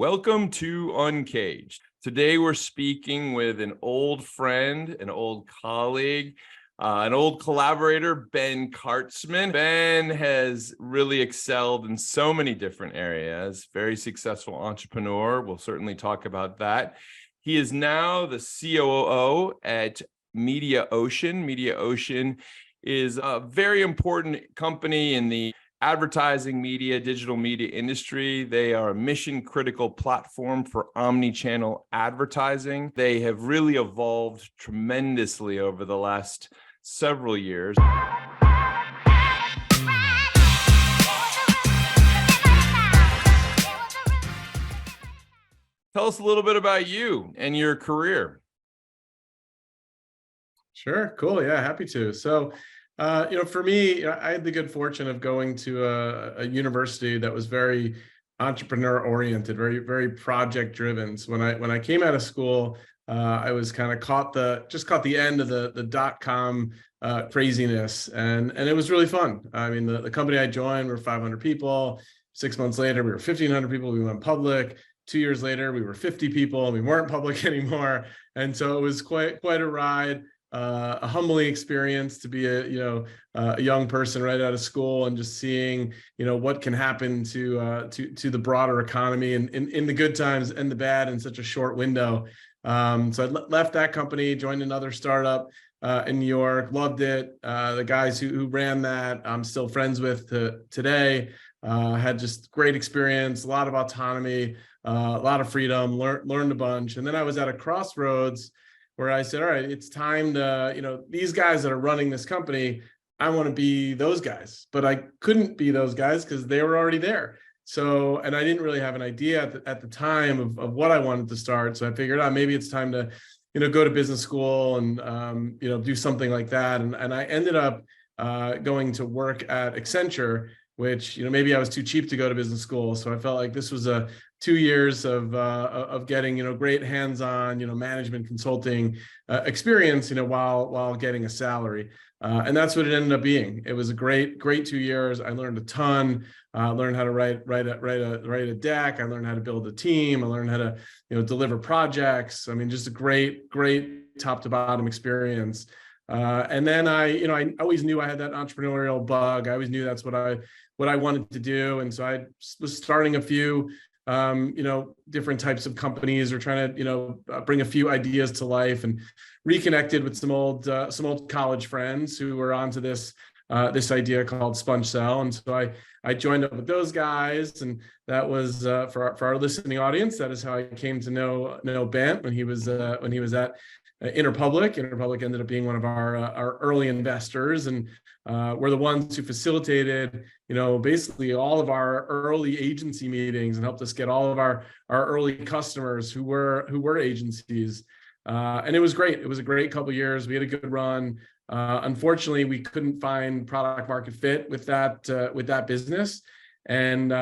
Welcome to Uncaged. Today we're speaking with an old friend, an old colleague, an old collaborator, Ben Kartzman. Ben has really excelled in so many different areas, very successful entrepreneur. We'll certainly talk about that. He is now the COO at Mediaocean. Mediaocean is a very important company in the advertising media, digital media industry. They are a mission critical platform for omni-channel advertising. They have really evolved tremendously over the last several years. Tell us a little bit about you and your career. Sure. Cool. Yeah, happy to. So, for me, I had the good fortune of going to a university that was very entrepreneur oriented, very, very project driven. So when I came out of school, I was kind of caught the end of the .com craziness, and it was really fun. I mean, the company I joined, we were 500 people. 6 months later, we were 1,500 people. We went public. 2 years later, we were 50 people, and we weren't public anymore. And so it was quite a ride. A humbling experience to be a young person right out of school and just seeing what can happen to the broader economy and in the good times and the bad in such a short window. So I left that company, joined another startup in New York, loved it. The guys who ran that I'm still friends with today. Had just great experience, a lot of autonomy, a lot of freedom, learned a bunch. And then I was at a crossroads where I said, all right, it's time to, these guys that are running this company, I want to be those guys, but I couldn't be those guys because they were already there. So, and I didn't really have an idea at the time of what I wanted to start. So I figured out maybe it's time to, go to business school and, do something like that. And I ended up going to work at Accenture, which, maybe I was too cheap to go to business school. So I felt like this was a 2 years of getting, great hands-on, management consulting experience, while getting a salary. And that's what it ended up being. It was a great 2 years. I learned a ton, learned how to write a deck. I learned how to build a team. I learned how to, deliver projects. I mean, just a great top to bottom experience. And then I always knew I had that entrepreneurial bug. I always knew that's what I wanted to do. And so I was starting a few, different types of companies or trying to, bring a few ideas to life, and reconnected with some old college friends who were onto this idea called Sponge Cell. And so I joined up with those guys, and that was for our listening audience. That is how I came to know Ben when he was at Interpublic. Interpublic ended up being one of our early investors, and we're the ones who facilitated, basically all of our early agency meetings and helped us get all of our early customers who were agencies. And it was great. It was a great couple of years. We had a good run. Unfortunately, we couldn't find product market fit with that business, and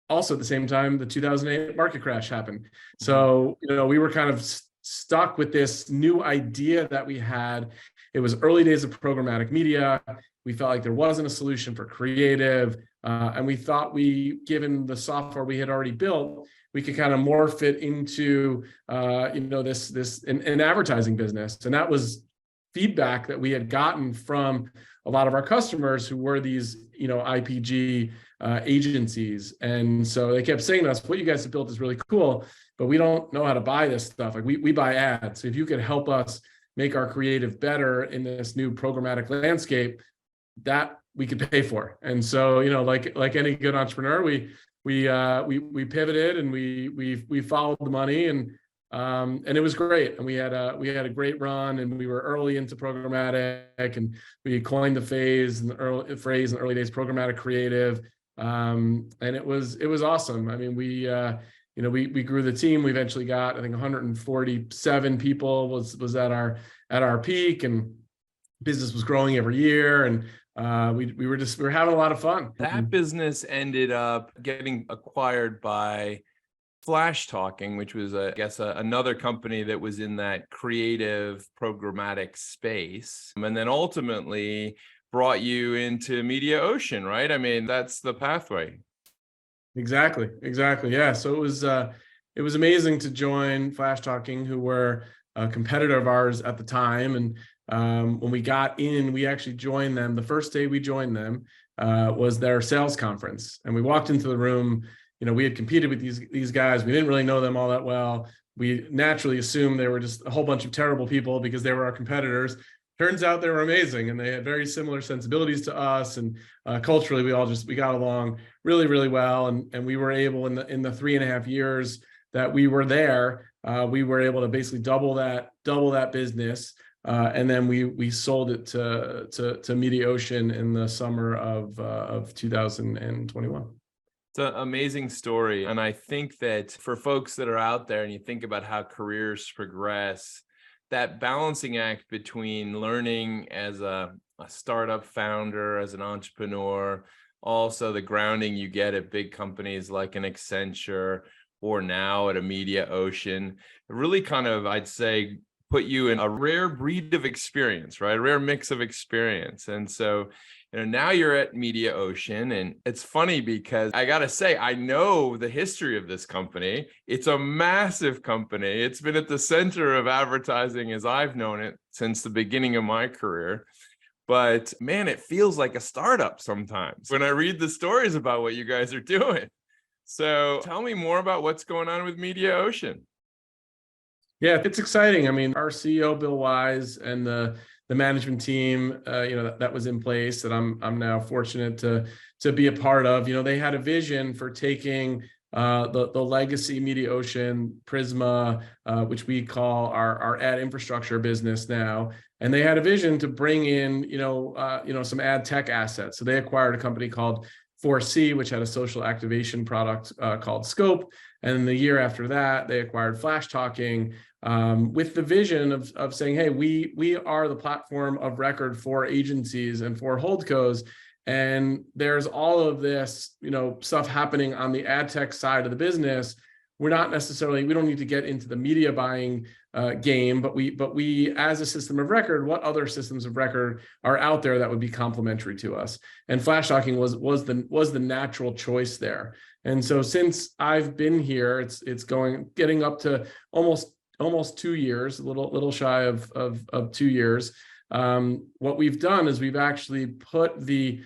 also at the same time, the 2008 market crash happened. So we were kind of stuck with this new idea that we had. It was early days of programmatic media. We felt like there wasn't a solution for creative, and we thought given the software we had already built, we could kind of morph it into this an advertising business. And that was feedback that we had gotten from a lot of our customers who were these IPG agencies. And so they kept saying to us, what you guys have built is really cool, but we don't know how to buy this stuff. Like we buy ads. So if you could help us make our creative better in this new programmatic landscape, that we could pay for. And so, like any good entrepreneur, we pivoted, and we followed the money, and it was great. And we had a great run, and we were early into programmatic, and we coined the phrase in the early days, programmatic creative. And it was awesome. I mean, we grew the team. We eventually got, I think, 147 people was at our peak, and business was growing every year. And we were having a lot of fun. That business ended up getting acquired by Flash Talking, which was, another company that was in that creative programmatic space, and then ultimately brought you into Mediaocean, right? I mean, that's the pathway. Exactly. Exactly. Yeah. So it was amazing to join Flash Talking, who were a competitor of ours at the time. And when we got in, we actually joined them. The first day we joined them was their sales conference, and we walked into the room. You know, we had competed with these guys. We didn't really know them all that well. We naturally assumed they were just a whole bunch of terrible people because they were our competitors. Turns out they were amazing, and they had very similar sensibilities to us, and culturally we got along really, really well. And we were able in the 3.5 years that we were there, we were able to basically double that business. And then we sold it to Mediaocean in the summer of 2021. It's an amazing story. And I think that for folks that are out there and you think about how careers progress, that balancing act between learning as a startup founder, as an entrepreneur, also the grounding you get at big companies like an Accenture or now at a Mediaocean, it really kind of, I'd say, put you in a rare breed of experience, right? A rare mix of experience. And so, now you're at Mediaocean, and it's funny because I got to say, I know the history of this company. It's a massive company. It's been at the center of advertising as I've known it since the beginning of my career. But man, it feels like a startup sometimes when I read the stories about what you guys are doing. So tell me more about what's going on with Mediaocean. Yeah, it's exciting. I mean, our CEO Bill Wise and the management team, that was in place, that I'm now fortunate to be a part of. They had a vision for taking the legacy Mediaocean Prisma, which we call our ad infrastructure business now, and they had a vision to bring in some ad tech assets. So they acquired a company called 4C, which had a social activation product called Scope. And the year after that, they acquired Flash Talking, with the vision of saying, hey, we are the platform of record for agencies and for holdcos. And there's all of this, stuff happening on the ad tech side of the business. We don't need to get into the media buying game, but we, as a system of record, what other systems of record are out there that would be complementary to us? And Flash Talking was the natural choice there. And so since I've been here, it's getting up to almost 2 years, a little shy of 2 years. What we've done is we've actually put the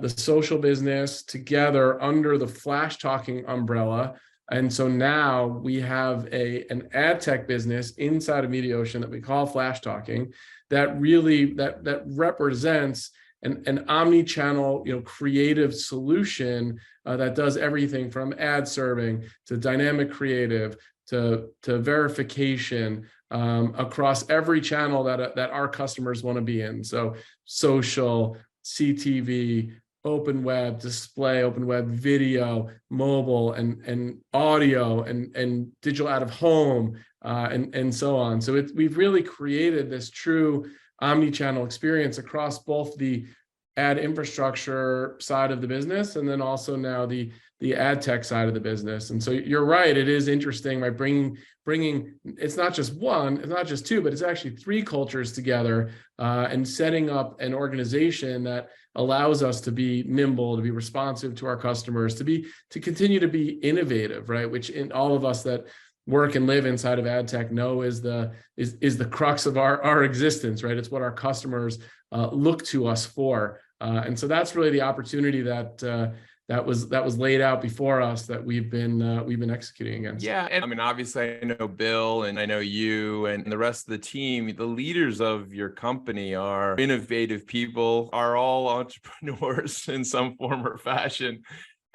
social business together under the Flash Talking umbrella. And so now we have an ad tech business inside of Mediaocean that we call Flash Talking, that really that represents an omni-channel, creative solution that does everything from ad serving to dynamic creative to verification across every channel that our customers want to be in. So social, CTV, open web, display, open web, video, mobile, and audio, and digital out of home, and so on. So we've really created this true omni-channel experience across both the ad infrastructure side of the business and then also now the ad tech side of the business. And so you're right, it is interesting by bringing it's not just one, it's not just two, but it's actually 3 cultures together, and setting up an organization that allows us to be nimble, to be responsive to our customers, to continue to be innovative, right? Which in all of us that work and live inside of ad tech know is the crux of our existence, right? It's what our customers look to us for, and so that's really the opportunity that was laid out before us that we've been executing against. Yeah, and I mean, obviously, I know Bill and I know you and the rest of the team. The leaders of your company are innovative people, are all entrepreneurs in some form or fashion,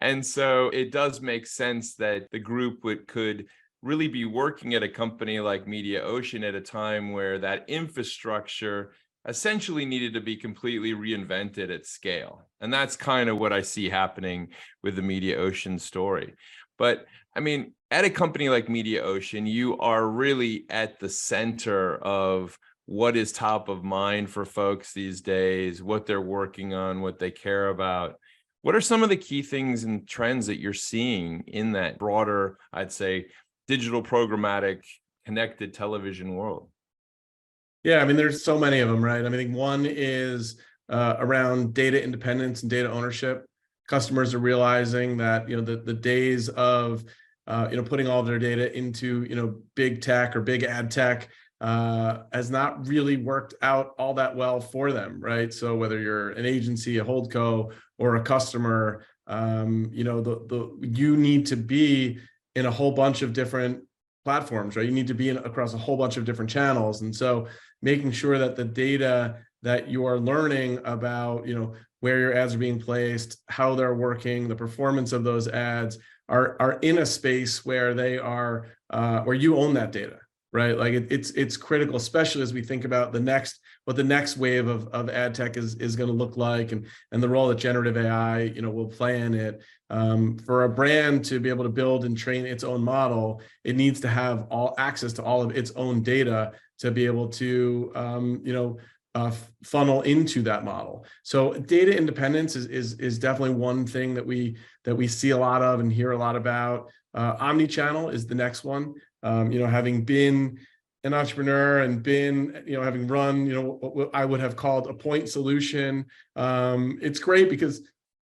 and so it does make sense that the group could really be working at a company like Mediaocean at a time where that infrastructure essentially needed to be completely reinvented at scale. And that's kind of what I see happening with the Mediaocean story. But I mean, at a company like Mediaocean, you are really at the center of what is top of mind for folks these days, what they're working on, what they care about. What are some of the key things and trends that you're seeing in that broader, I'd say, digital programmatic connected television world? Yeah, I mean, there's so many of them, right? I mean, I think one is around data independence and data ownership. customers are realizing that, the days of, putting all of their data into, big tech or big ad tech has not really worked out all that well for them, right? So whether you're an agency, a holdco, or a customer, you need to be in a whole bunch of different platforms, right? You need to be across a whole bunch of different channels. And so making sure that the data that you are learning about, where your ads are being placed, how they're working, the performance of those ads are in a space where they are, where you own that data, right? Like it's critical, especially as we think about what the next wave of ad tech is going to look like, and the role that generative AI, will play in it. For a brand to be able to build and train its own model, it needs to have all access to all of its own data to be able to, funnel into that model. So data independence is definitely one thing that we see a lot of and hear a lot about. Omni-channel is the next one. Having been an entrepreneur and been, having run, what I would have called a point solution, it's great because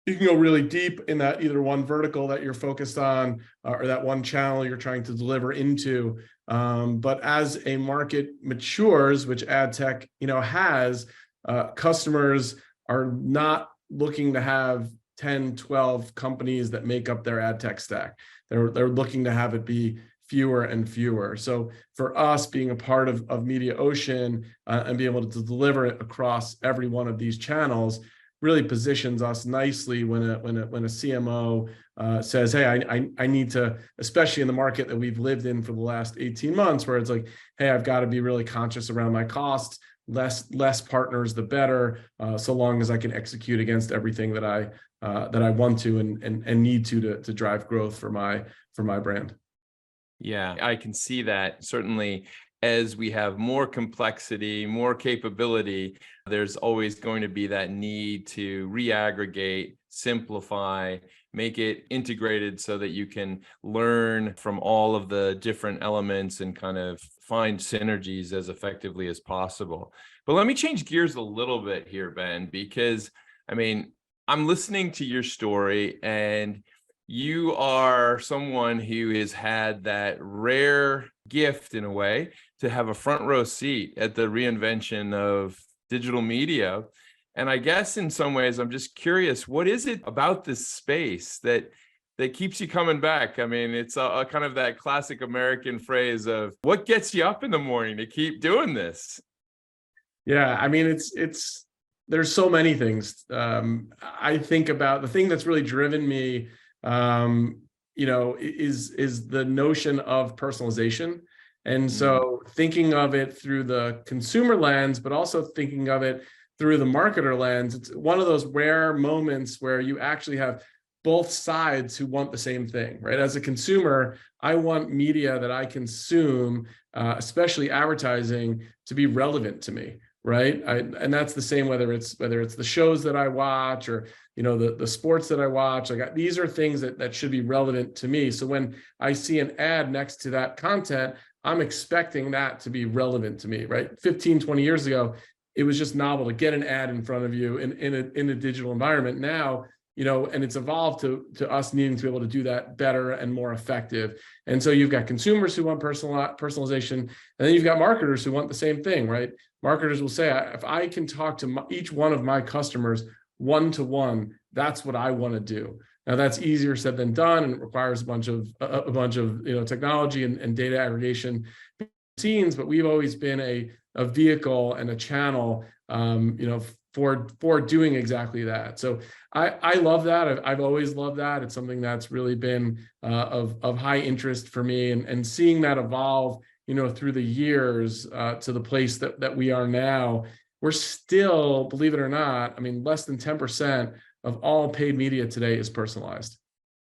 you can go really deep in that either one vertical that you're focused on, or that one channel you're trying to deliver into. But as a market matures, which ad tech, has, customers are not looking to have 10, 12 companies that make up their ad tech stack. They're looking to have it be fewer and fewer. So for us, being a part of Mediaocean, and being able to deliver it across every one of these channels really positions us nicely when a CMO says, hey, I need to, especially in the market that we've lived in for the last 18 months, where it's like, hey, I've got to be really conscious around my costs, less partners, the better, so long as I can execute against everything that I want to and need to drive growth for my brand. Yeah, I can see that. Certainly, as we have more complexity, more capability, there's always going to be that need to reaggregate, simplify, make it integrated so that you can learn from all of the different elements and kind of find synergies as effectively as possible. But let me change gears a little bit here, Ben, because I'm listening to your story, and you are someone who has had that rare gift, in a way, to have a front row seat at the reinvention of digital media. And I guess in some ways, I'm just curious, what is it about this space that keeps you coming back? It's a kind of that classic American phrase of what gets you up in the morning to keep doing this? Yeah, it's there's so many things. I think about the thing that's really driven me, is the notion of personalization. And so thinking of it through the consumer lens, but also thinking of it through the marketer lens, it's one of those rare moments where you actually have both sides who want the same thing, right? As a consumer, I want media that I consume, especially advertising, to be relevant to me, right? And that's the same whether it's the shows that I watch or the sports that I watch. These are things that should be relevant to me. So when I see an ad next to that content, I'm expecting that to be relevant to me, right? 15, 20 years ago, it was just novel to get an ad in front of you in a digital environment. Now, and it's evolved to us needing to be able to do that better and more effective. And so you've got consumers who want personalization, and then you've got marketers who want the same thing, right? Marketers will say, if I can talk to each one of my customers one-to-one, that's what I want to do. Now that's easier said than done, and it requires a bunch of technology and data aggregation scenes. But we've always been a vehicle and a channel, for doing exactly that. So I love that. I've always loved that. It's something that's really been of high interest for me, and seeing that evolve, through the years to the place that we are now. We're still, believe it or not, less than 10% of all paid media today is personalized.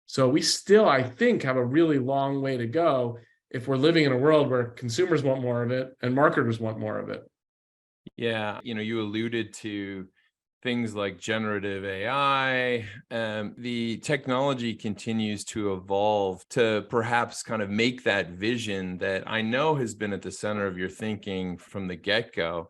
So we still, I think, have a really long way to go if we're living in a world where consumers want more of it and marketers want more of it. Yeah, you alluded to things like generative AI. The technology continues to evolve to perhaps kind of make that vision that I know has been at the center of your thinking from the get-go,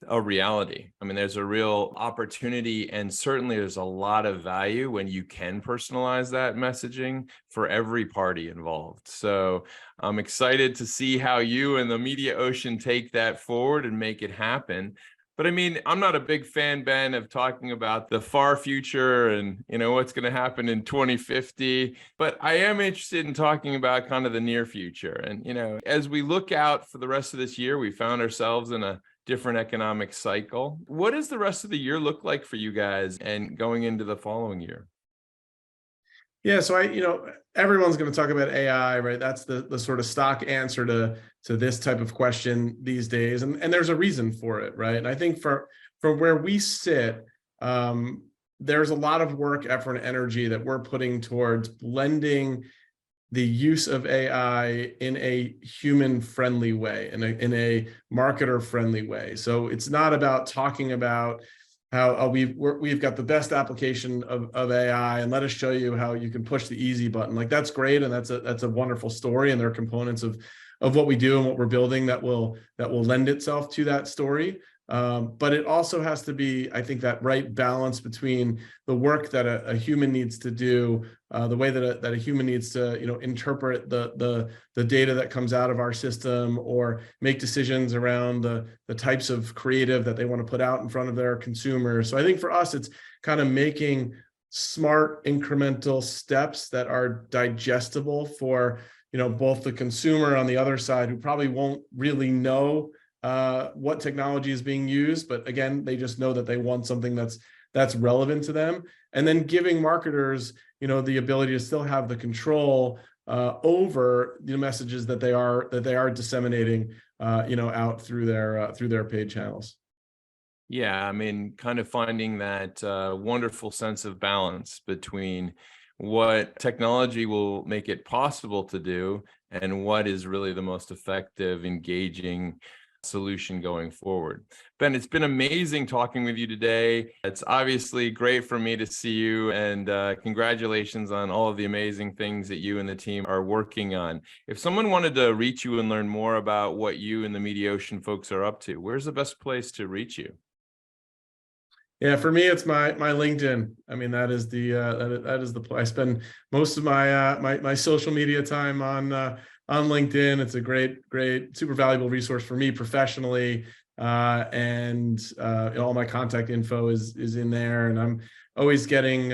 a reality. I mean, there's a real opportunity, and certainly there's a lot of value when you can personalize that messaging for every party involved. So I'm excited to see how you and the Mediaocean take that forward and make it happen. But I mean, I'm not a big fan, Ben, of talking about the far future and, what's going to happen in 2050. But I am interested in talking about kind of the near future. And, as we look out for the rest of this year, we found ourselves in a different economic cycle. What does the rest of the year look like for you guys and going into the following year? Yeah, so everyone's going to talk about AI, right? That's the sort of stock answer to this type of question these days, and there's a reason for it, right? And I think for where we sit, there's a lot of work, effort, and energy that we're putting towards blending the use of AI in a human-friendly way, in a marketer-friendly way. So it's not about talking about how we've got the best application of AI, and let us show you how you can push the easy button. Like, that's great, and that's a wonderful story, and there are components of what we do and what we're building that will lend itself to that story. But it also has to be, I think, that right balance between the work that a human needs to do, the way that a human needs to, interpret the data that comes out of our system, or make decisions around the types of creative that they want to put out in front of their consumers. So I think for us, it's kind of making smart incremental steps that are digestible for, both the consumer on the other side, who probably won't really know what technology is being used, but again, they just know that they want something that's relevant to them, and then giving marketers, the ability to still have the control over the messages that they are disseminating, out through their paid channels. Yeah, I mean, kind of finding that wonderful sense of balance between what technology will make it possible to do and what is really the most effective, engaging solution going forward. Ben, it's been amazing talking with you today. It's obviously great for me to see you, and congratulations on all of the amazing things that you and the team are working on. If someone wanted to reach you and learn more about what you and the Mediaocean folks are up to, where's the best place to reach you? Yeah, for me, it's my LinkedIn. I mean, that is the place. I spend most of my social media time on LinkedIn. It's a great, super valuable resource for me professionally, and all my contact info is in there. And I'm always getting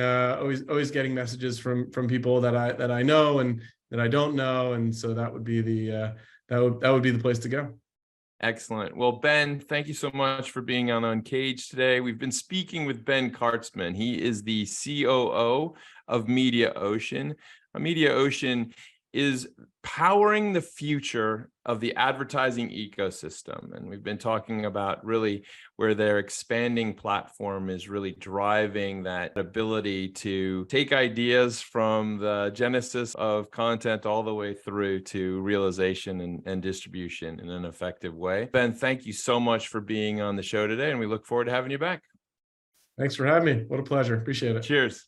messages from people that I know and that I don't know, and so that would be the place to go. Excellent. Well, Ben, thank you so much for being on UNCAGED today. We've been speaking with Ben Kartzman. He is the COO of Mediaocean. Mediaocean is powering the future of the advertising ecosystem. And we've been talking about really where their expanding platform is really driving that ability to take ideas from the genesis of content all the way through to realization and distribution in an effective way. Ben, thank you so much for being on the show today, and we look forward to having you back. Thanks for having me. What a pleasure. Appreciate it. Cheers.